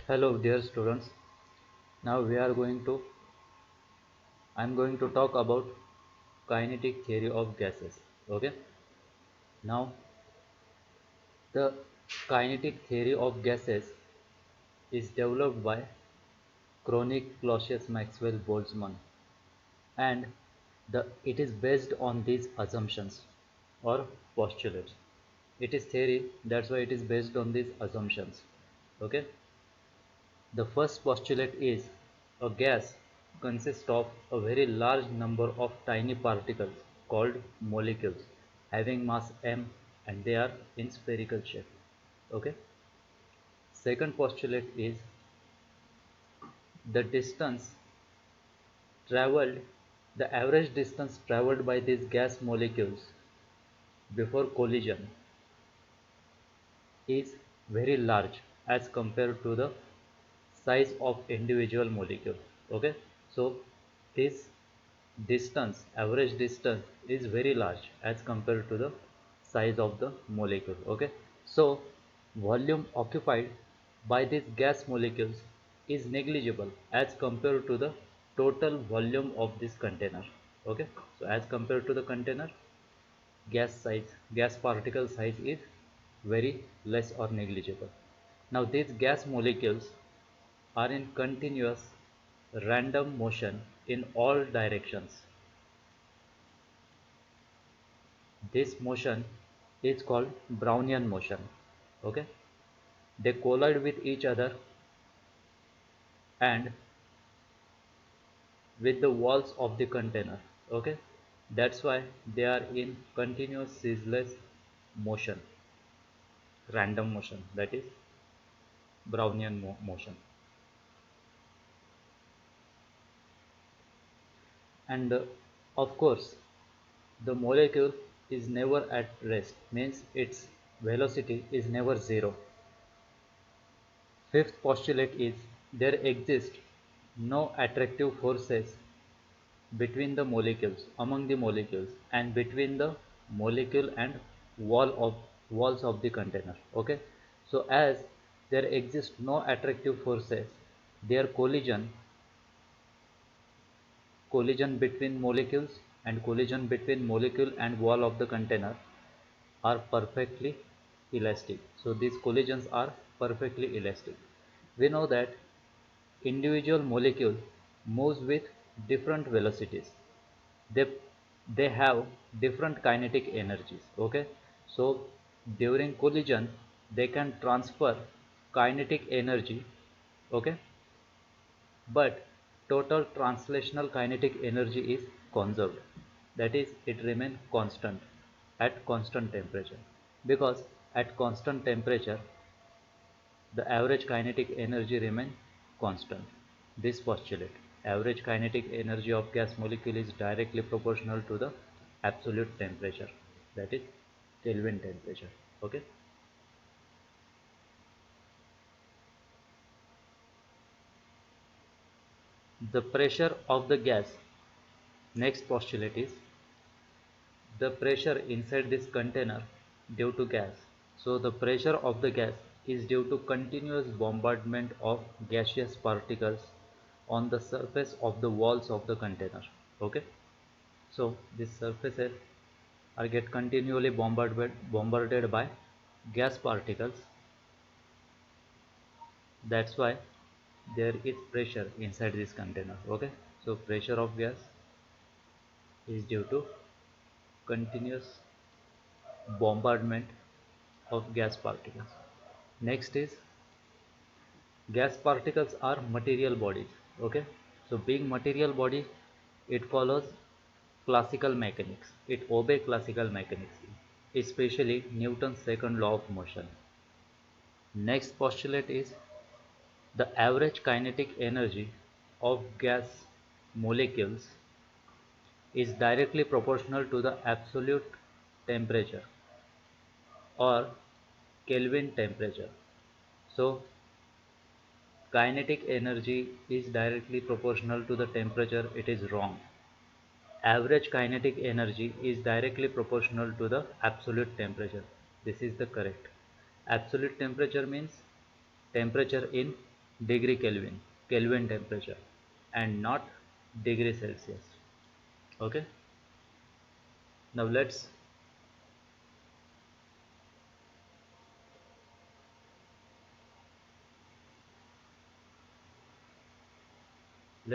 Hello dear students. Now I'm going to talk about kinetic theory of gases. Okay. Now the kinetic theory of gases is developed by Chronic Clausius Maxwell Boltzmann, and it is based on these assumptions or postulates. It is theory, that's why it is based on these assumptions. Okay. The first postulate is a gas consists of a very large number of tiny particles called molecules having mass m, and they are in spherical shape. Okay. Second postulate is the distance traveled, the average distance traveled by these gas molecules before collision is very large as compared to the size of individual molecule. Okay, so this average distance is very large as compared to the size of the molecule. Okay, so volume occupied by these gas molecules is negligible as compared to the total volume of this container. Okay, so as compared to the container, gas particle size is very less or negligible. Now these gas molecules are in continuous random motion in all directions. This motion is called Brownian motion. Okay, they collide with each other and with the walls of the container. Okay, that's why they are in continuous ceaseless motion, random motion, that is Brownian motion. And of course, the molecule is never at rest, means its velocity is never zero. Fifth postulate is there exist no attractive forces between the molecules, among the molecules, and between the molecule and walls of the container. Okay, so as there exist no attractive forces, their collision between molecules and collision between molecule and wall of the container are perfectly elastic. So these collisions are perfectly elastic. We know that individual molecule moves with different velocities. They they have different kinetic energies. Okay, so during collision they can transfer kinetic energy. Okay, but total translational kinetic energy is conserved, that is it remains constant at constant temperature, because at constant temperature the average kinetic energy remains constant. This postulate, average kinetic energy of gas molecule is directly proportional to the absolute temperature, that is Kelvin temperature. Okay. The pressure of the gas, next postulate is the pressure inside this container due to gas. So the pressure of the gas is due to continuous bombardment of gaseous particles on the surface of the walls of the container. Okay, so these surfaces are get continually bombarded by gas particles. That's why there is pressure inside this container. Okay, so pressure of gas is due to continuous bombardment of gas particles. Next is gas particles are material bodies. Okay, so being material body, it follows classical mechanics, it obey classical mechanics, especially Newton's second law of motion. Next postulate is the average kinetic energy of gas molecules is directly proportional to the absolute temperature or Kelvin temperature. So kinetic energy is directly proportional to the temperature, it is wrong. Average kinetic energy is directly proportional to the absolute temperature, this is the correct. Absolute temperature means temperature in degree Kelvin, Kelvin temperature, and not degree Celsius. Okay. Now let's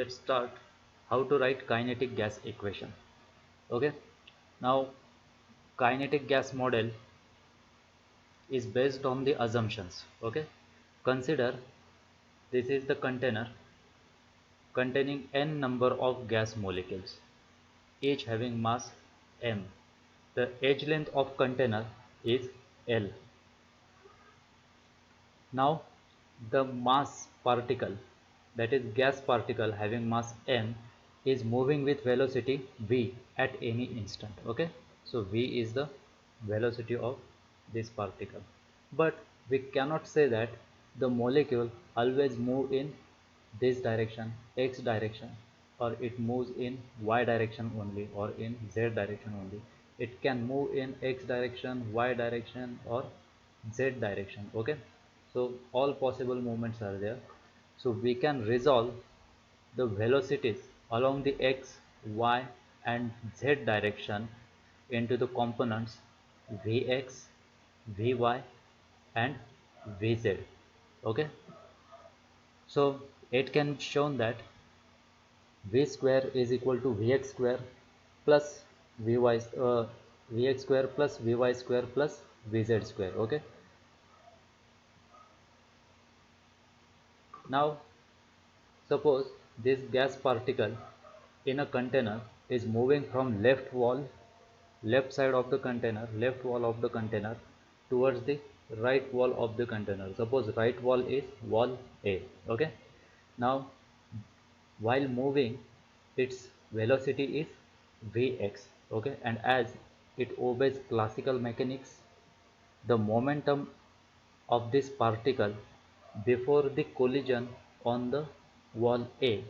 start how to write kinetic gas equation. Okay. Now kinetic gas model is based on the assumptions. Okay. Consider this is the container containing n number of gas molecules, each having mass m. The edge length of container is L. Now the mass particle, that is gas particle having mass m, is moving with velocity v at any instant. Okay, so v is the velocity of this particle, but we cannot say that the molecule always move in this direction, x direction, or it moves in y direction only, or in z direction only. It can move in x direction, y direction, or z direction. Okay, so all possible movements are there. So we can resolve the velocities along the x, y, and z direction into the components vx, vy, and vz. Okay, so it can shown that v square is equal to vx square plus vy vx square plus vy square plus vz square. Okay, now suppose this gas particle in a container is moving from left side of the container, left wall of the container towards the right wall of the container. Suppose right wall is wall A. Okay, now while moving, its velocity is vx. Okay, and as it obeys classical mechanics, the momentum of this particle before the collision on the wall A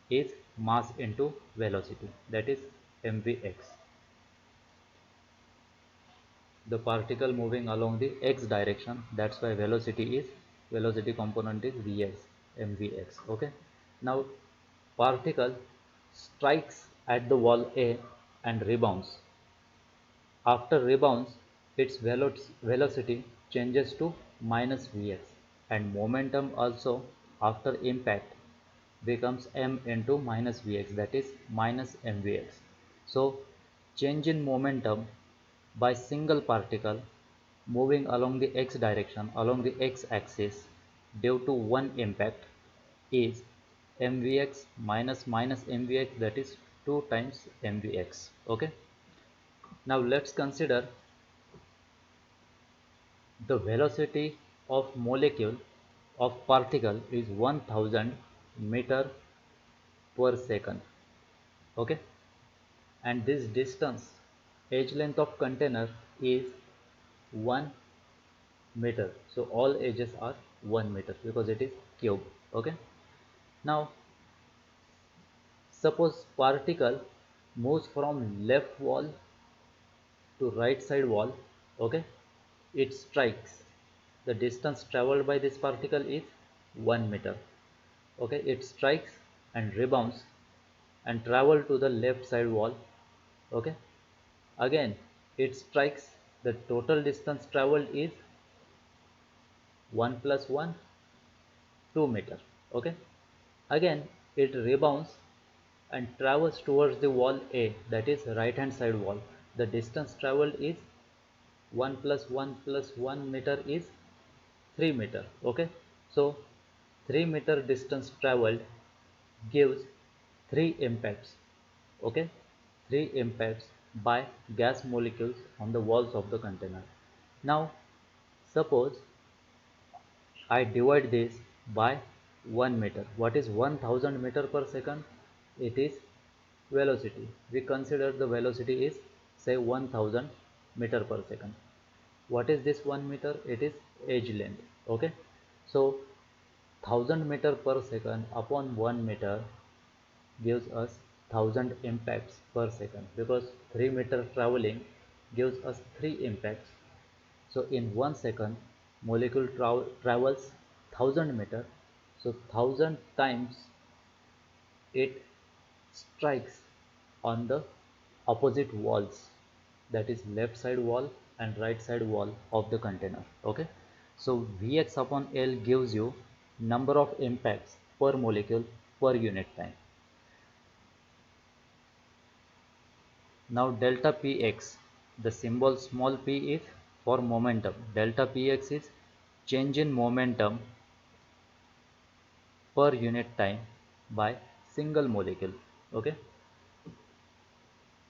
is mass into velocity, that is mvx. The particle moving along the x direction, that's why velocity component is vx, mvx. Okay, now particle strikes at the wall A and rebounds. After rebounds, its velocity changes to minus vx, and momentum also after impact becomes m into minus vx, that is minus mvx. So change in momentum by single particle moving along the x direction, along the x axis, due to one impact is mvx minus minus mvx, that is 2 times mvx. Okay, now let's consider the velocity of molecule of particle is 1000 meter per second. Okay, and this distance, edge length of container is 1 meter. So all edges are 1 meter because it is cube. Okay, now suppose particle moves from left wall to right side wall. Okay, it strikes. The distance traveled by this particle is 1 meter. Okay, it strikes and rebounds and travel to the left side wall. Okay, again it strikes. The total distance traveled is 1 plus 1, 2 meter. Okay, again it rebounds and travels towards the wall A, that is right hand side wall. The distance traveled is 1 plus 1 plus 1 meter is 3 meter. Okay, so 3 meter distance traveled gives 3 impacts. Okay, 3 impacts by gas molecules on the walls of the container. Now suppose I divide this by 1 meter. What is 1000 meter per second? It is velocity. We consider the velocity is say 1000 meter per second. What is this 1 meter? It is edge length. Okay, so 1000 meter per second upon 1 meter gives us 1000 impacts per second, because 3 meter traveling gives us 3 impacts. So in 1 second molecule travels 1000 meter. So 1000 times it strikes on the opposite walls, that is left side wall and right side wall of the container. Okay, so Vx upon L gives you number of impacts per molecule per unit time. Now delta Px, the symbol small p is for momentum. Delta Px is change in momentum per unit time by single molecule, okay,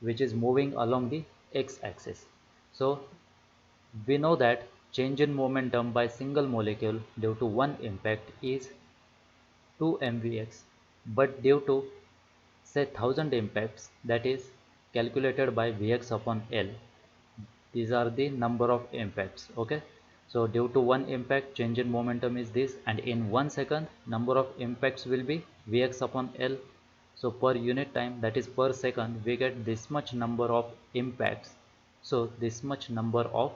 which is moving along the x-axis. So we know that change in momentum by single molecule due to one impact is 2 mvx, but due to say 1000 impacts, that is calculated by Vx upon L, these are the number of impacts. Okay, so due to one impact change in momentum is this, and in 1 second number of impacts will be Vx upon L. So per unit time, that is per second, we get this much number of impacts, so this much number of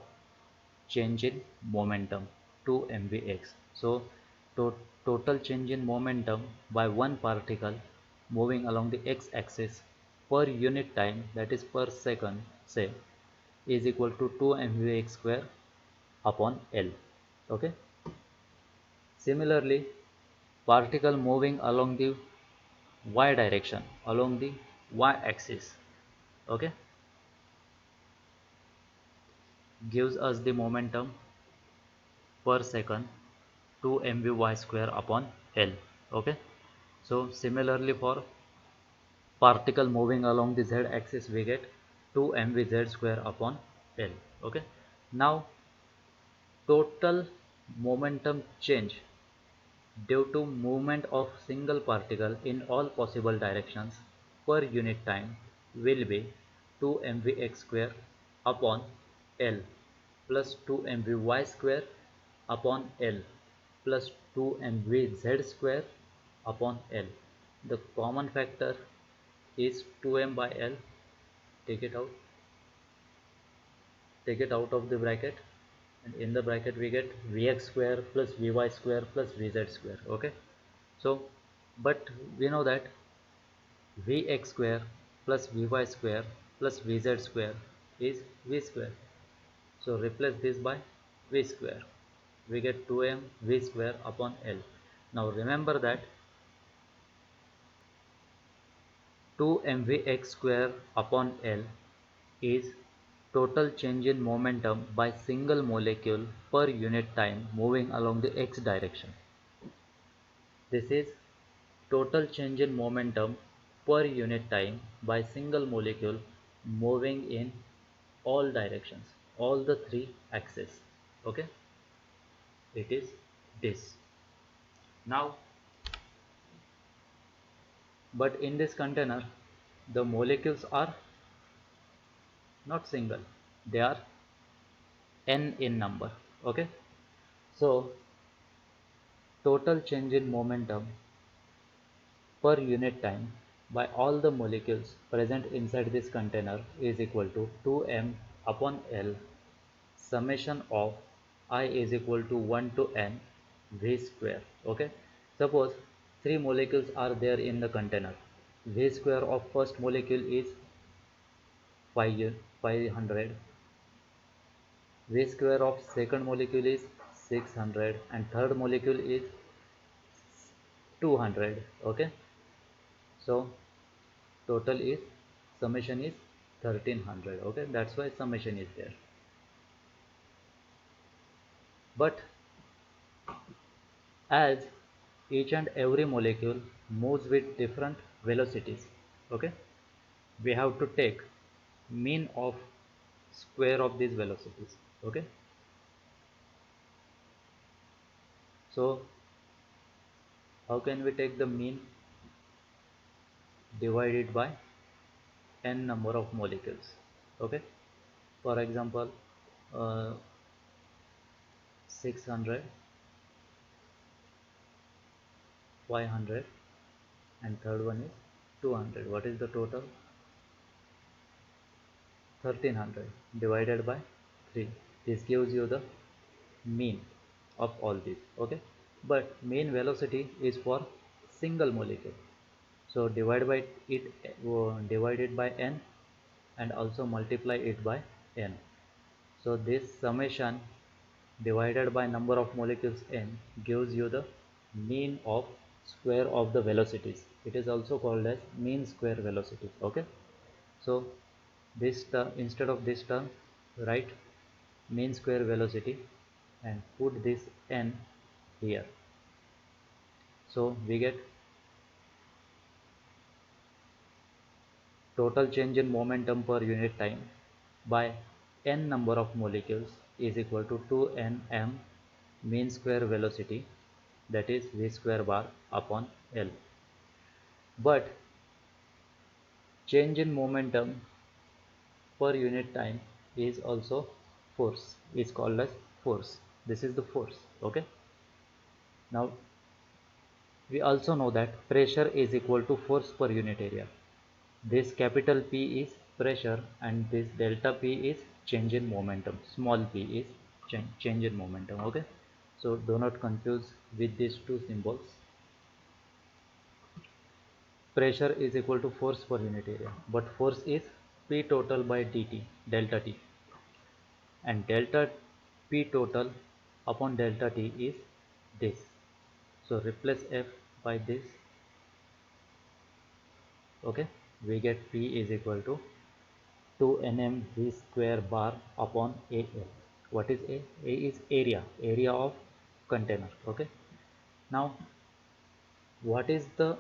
change in momentum 2 mvx. So to total change in momentum by one particle moving along the x-axis per unit time, that is per second, say, is equal to 2 mvx square upon L. Okay, similarly particle moving along the y direction, along the y-axis, okay, gives us the momentum per second 2 mvy square upon L. Okay, so similarly for particle moving along the z axis we get 2 mvz square upon L. Okay, now total momentum change due to movement of single particle in all possible directions per unit time will be 2 mvx square upon L plus 2 mvy square upon L plus 2 mvz square upon L. The common factor is 2m by L. Take it out, take it out of the bracket, and in the bracket we get Vx square plus Vy square plus Vz square. Okay, so but we know that Vx square plus Vy square plus Vz square is V square, so replace this by V square, we get 2m V square upon L. Now remember that 2 mvx square upon L is total change in momentum by single molecule per unit time moving along the x direction. This is total change in momentum per unit time by single molecule moving in all directions, all the three axes. Okay, it is this. Now, but in this container, the molecules are not single, they are n in number. Okay, so total change in momentum per unit time by all the molecules present inside this container is equal to 2m upon L summation of I is equal to 1 to n V square. Okay, suppose three molecules are there in the container. V square of first molecule is 500, V square of second molecule is 600, and third molecule is 200. Okay, so total is summation is 1300. Okay, that's why summation is there. But as each and every molecule moves with different velocities, okay, we have to take mean of square of these velocities. Okay, so how can we take the mean? Divided by n number of molecules. Okay, for example, 600, 500, and third one is 200. What is the total? 1300 divided by 3. This gives you the mean of all these. Okay, but mean velocity is for single molecule. So divide it by n and also multiply it by n. So this summation divided by number of molecules n gives you the mean of square of the velocities. It is also called as mean square velocity. Okay, so this term, instead of this term, write mean square velocity and put this n here. So we get total change in momentum per unit time by n number of molecules is equal to 2n m mean square velocity, that is v square bar upon L. But change in momentum per unit time is also force, is called as force. This is the force. Okay, now we also know that pressure is equal to force per unit area. This capital P is pressure and this delta P is change in momentum. Small p is change in momentum. Okay, so do not confuse with these two symbols. Pressure is equal to force per unit area, but force is P total by dt, delta T, and delta P total upon delta T is this. So replace F by this. Okay, we get P is equal to 2 nm v square bar upon AL. What is A? A is area of container. Okay, now what is the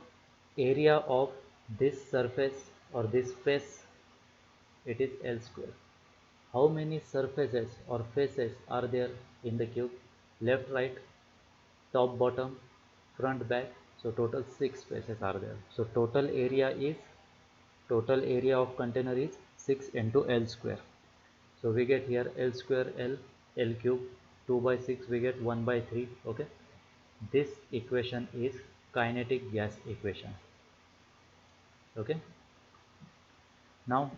area of this surface or this face? It is L square. How many surfaces or faces are there in the cube? Left, right, top, bottom, front, back. So total 6 faces are there. So total area of container is 6 into L square. So we get here L square L cube, 2 by 6 we get 1 by 3. Okay, this equation is kinetic gas equation. Okay, now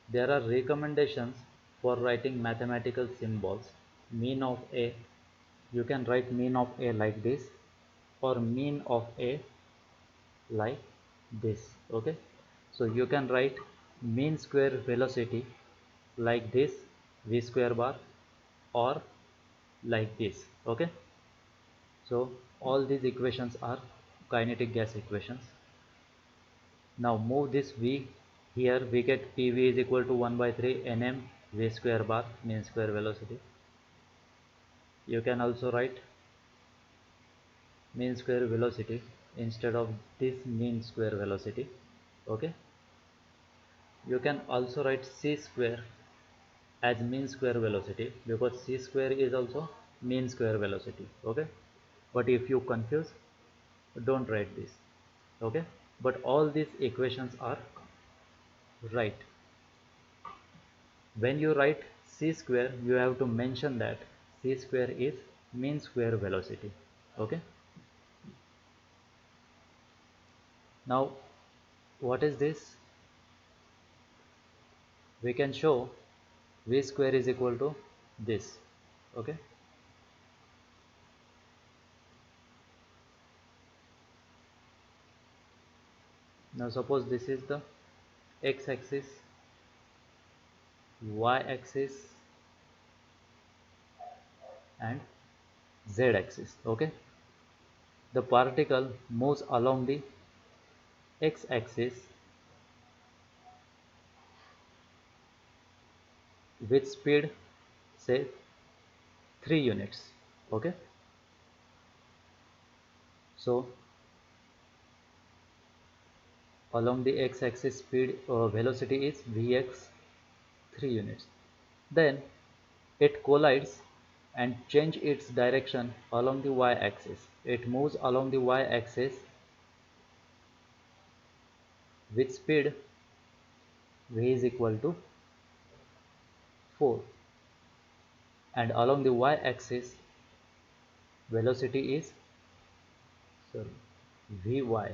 there are recommendations for writing mathematical symbols. Mean of A, you can write mean of A like this, or mean of A like this. Okay, so you can write mean square velocity like this, v square bar, or like this. Okay, so all these equations are kinetic gas equations. Now move this v here, we get pv is equal to 1 by 3 nm v square bar, mean square velocity. You can also write mean square velocity instead of this mean square velocity. Okay, you can also write c square as mean square velocity because c square is also mean square velocity. Okay, but if you confuse, don't write this. Okay, but all these equations are right. When you write c square, you have to mention that c square is mean square velocity. Okay, now what is this? We can show v square is equal to this. Okay, now suppose this is the x axis, y axis and z axis. Okay, the particle moves along the x axis with speed say 3 units. Okay, so along the x axis speed velocity is vx 3 units. Then it collides and change its direction along the y axis. It moves along the y axis with speed v is equal to 4, and along the y axis velocity is vy.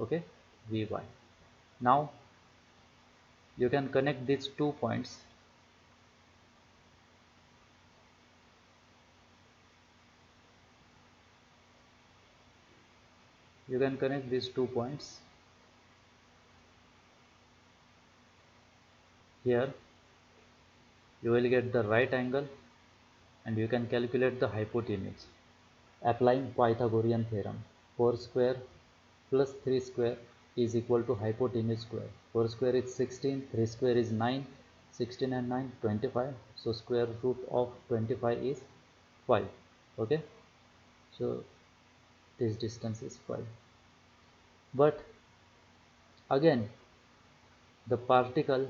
Okay, vy. Now you can connect these 2 points. you can connect these 2 points. Here you will get the right angle and you can calculate the hypotenuse. Applying Pythagorean theorem, 4 square plus 3 square is equal to hypotenuse square. 4 square is 16, 3 square is 9, 16 and 9 25, so square root of 25 is 5. Okay, so this distance is 5. But again the particle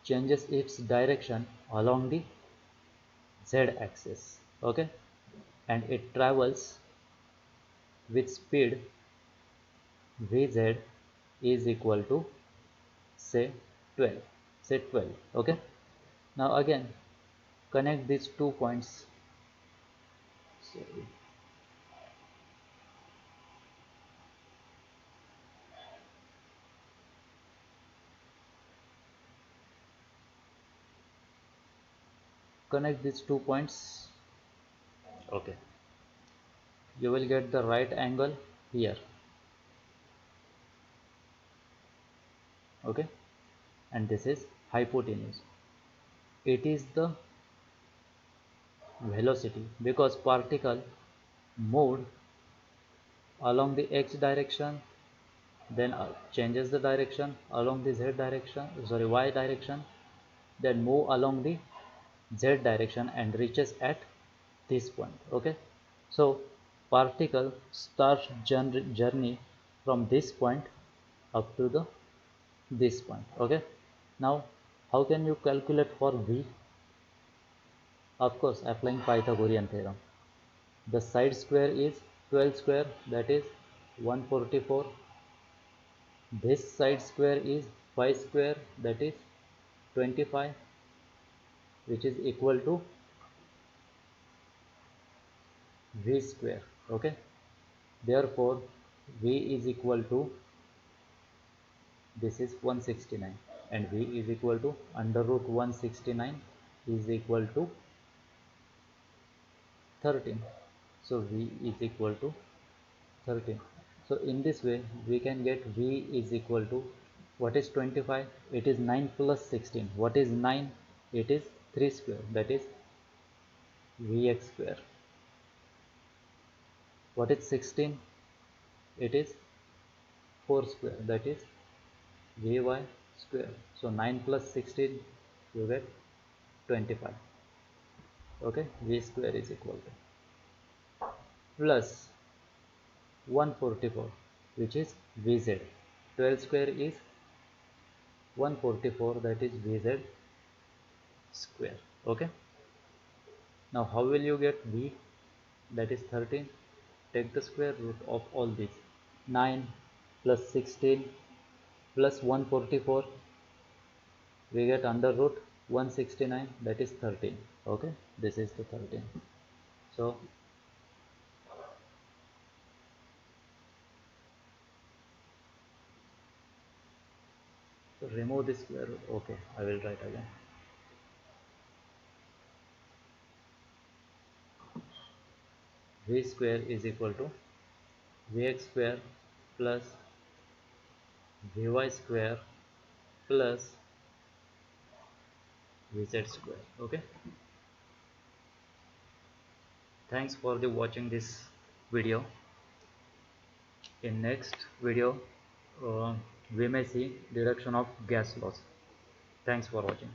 changes its direction along the z axis. Okay, and it travels with speed vz is equal to say 12, say 12. Okay, now again connect these 2 points. Sorry. Connect these 2 points. Okay, you will get the right angle here. Okay, and this is hypotenuse. It is the velocity because particle moved along the x direction, then changes the direction along the z direction, sorry, y direction, then move along the z direction and reaches at this point. Okay, so particle starts journey from this point up to the this point. Okay, now how can you calculate for v? Of course, applying Pythagorean theorem. The side square is 12 square, that is 144. This side square is 5 square, that is 25, which is equal to v square. Okay, therefore v is equal to, this is 169 and v is equal to under root 169 is equal to 13. So v is equal to 13. So in this way we can get v is equal to, what is 25? It is 9 plus 16. What is 9? It is 3 square, that is vx square. What is 16? It is 4 square, that is vy square. So 9 plus 16 you get 25. Okay, v square is equal to plus 144, which is vz. 12 square is 144, that is vz square. Okay, now how will you get v? That is 13. Take the square root of all these. 9 plus 16 plus 144, we get under root 169, that is 13. Okay, this is the 13. So remove this square root. Okay, I will write again. V square is equal to vx square plus vy square plus vz square. Okay, thanks for the watching this video. In next video uh, we may see deduction of gas laws. Thanks for watching.